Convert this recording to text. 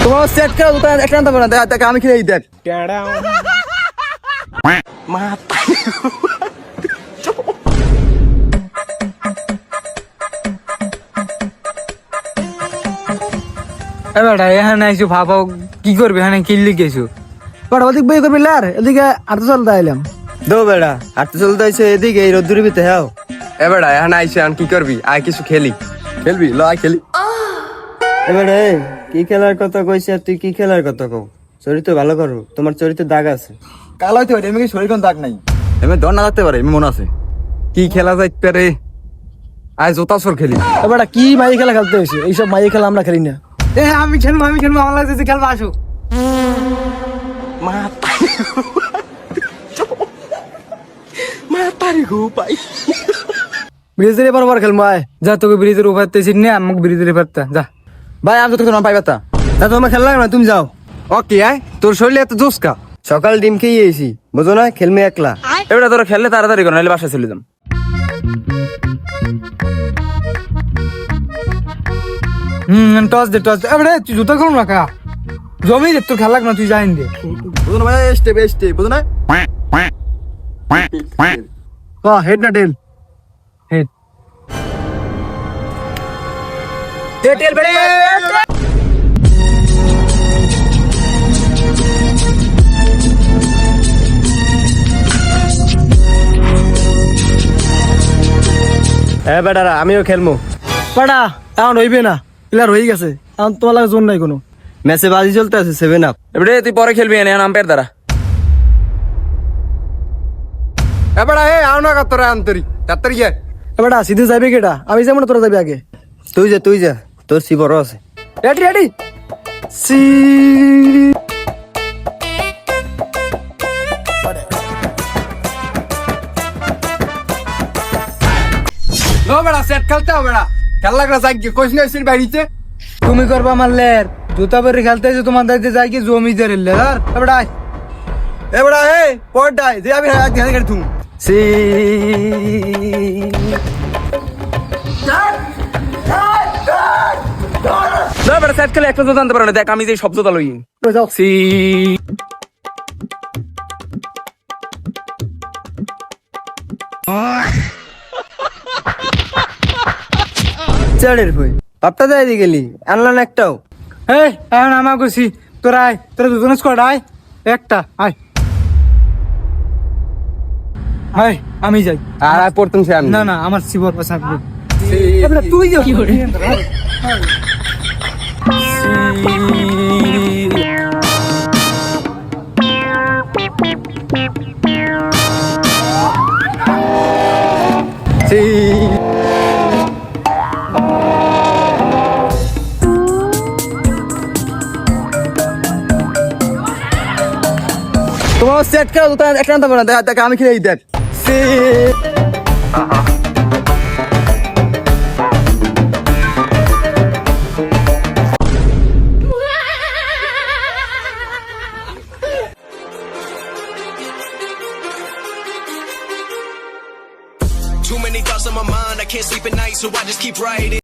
তোমার সেট খেলা জুতা একটা আনতে পারো না, দেখ আমি খেলে দেখ। বেটা এখানে আইসু ভাবো কি করবি, এখানে কিনলি গেছু বাট ওদিক বই করবি লার, এদিকে আটতে চলতে আইলাম। দো বেড়া আটতে চলতে আইছে এদিকে এই রোদ্দুর ভিতরে হাও। এ বেড়া এখন আইসে আমি কি করবি, আয় কিছু খেলি। খেলবি ল আয় খেলি। এবারে কি খেলার কথা কইছি আর তুই কি খেলার কথা কও? চরিত্র ভালো করো, তোমার চরিত্রে দাগ আছে। কাল হইতে পারে, এমনি শরীর কোন দাগ নাই, এমনি ধর না থাকতে পারে, এমনি মনে আছে। কি খেলা যাইতে রে, আয় জোতা সর খেলি। এবারে কি মাই খেলা খেলতে হয়েছে? এইসব মাই খেলা আমরা খেলি না। আমি খেলবো আমার লাগছে খেলবো, আসো। ব্রিজের এবার খেলবো আয়। যা তোকে ব্রিজের উপর তেছিস নে, আমাকে ব্রিজের পারতা যা। ভাই আমি তো তোমার পাইবাতা। তা তোমার খেলা লাগে না, তুমি যাও। ওকে আয়, তোর শরীরে এত জোস কা? সকাল ডিম খেয়ে এসি, বুঝো না? খেলমে একলা। এবারে তোরা খেললে তাড়াতাড়ি কর, নাহলে বাসায় চলে যাম। টস দে টস দে। এবারে তুই জুতা করুন না কা জমি দে, তোর খেলা লাগ না, তুই যাইন দে। বুঝো না ভাই, স্টেপ স্টেপ বুঝো না। হেড না টেল? হেড টেল বেড়ে বেটারা আমিও খেলবো। পাড়া এখন হইবে না, প্লেয়ার হয়ে গেছে, এখন তোমার লাগে জোর নাই কোনো। ম্যাচে বাজি চলতে আছে 7 আপ। এবারে তুই পরে খেলবি, এনে আম্পায়ার দ্বারা। এবারে হে আও না তোরা আন্তরি তাড়াতাড়ি যা। বেটা সিধে যাবে কেটা? আমি যাবো না, তোরা যাবি আগে। তুই যা তোর সি বড় আছে। রেডি রেডি সি। নো বেড়া সেট খেলতে হবে বেড়া, খেলা লাগলা যাই কি কোশ না সির বাড়িতে। তুমি করবা আমার লের জুতা পরে খেলতে যে তোমার দাইতে যাই কি জমি ধরে লের। এবারে আয়, এবারে হে পড়াই যে আমি আগে খেলে তুই সি। না বেড়া সেট খেলে একটা জোতা আনতে পারো না, দেখ আমি যে সব জোতা লই। যাও সি চাড়ের হই বাপটা যাই দি গেলি, আনলাম একটাও। এই এখন আমা কইছি তোরা আয়, তোরা দুজন স্কোয়াড আয়, একটা আয় আয় আমি যাই। আর আয় পড়তুম সে আমি না না আমার সিবর পাশা তুই যা কি করে। তোমার সেট খেলা জুতা একটা আনতে পারো না, দেখ আমি খেলে দেখ। See Too many thoughts on my mind, I can't sleep at night, so I just keep writing.